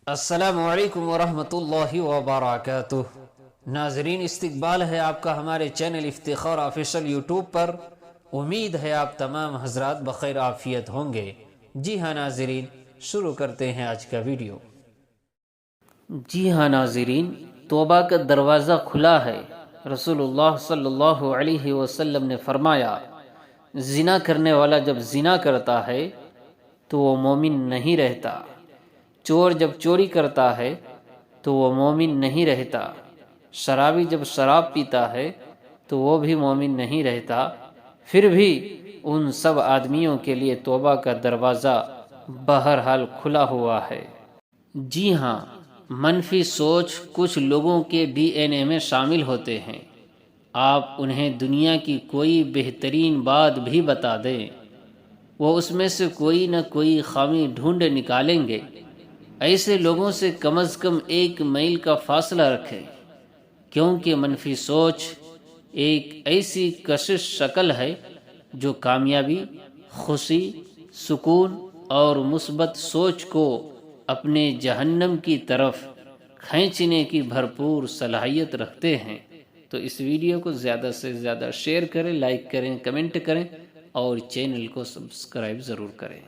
السلام علیکم ورحمۃ اللہ وبرکاتہ۔ ناظرین، استقبال ہے آپ کا ہمارے چینل افتخار آفیشل یوٹیوب پر۔ امید ہے آپ تمام حضرات بخیر عافیت ہوں گے۔ جی ہاں ناظرین، شروع کرتے ہیں آج کا ویڈیو۔ جی ہاں ناظرین، توبہ کا دروازہ کھلا ہے۔ رسول اللہ صلی اللہ علیہ وسلم نے فرمایا، زنا کرنے والا جب زنا کرتا ہے تو وہ مومن نہیں رہتا، چور جب چوری کرتا ہے تو وہ مومن نہیں رہتا، شرابی جب شراب پیتا ہے تو وہ بھی مومن نہیں رہتا۔ پھر بھی ان سب آدمیوں کے لیے توبہ کا دروازہ بہرحال کھلا ہوا ہے۔ جی ہاں، منفی سوچ کچھ لوگوں کے ڈی این اے میں شامل ہوتے ہیں۔ آپ انہیں دنیا کی کوئی بہترین بات بھی بتا دیں، وہ اس میں سے کوئی نہ کوئی خامی ڈھونڈ نکالیں گے۔ ایسے لوگوں سے کم از کم 1 میل کا فاصلہ رکھیں، کیونکہ منفی سوچ ایک ایسی کشش شکل ہے جو کامیابی، خوشی، سکون اور مثبت سوچ کو اپنے جہنم کی طرف کھینچنے کی بھرپور صلاحیت رکھتے ہیں۔ تو اس ویڈیو کو زیادہ سے زیادہ شیئر کریں، لائک کریں، کمنٹ کریں اور چینل کو سبسکرائب ضرور کریں۔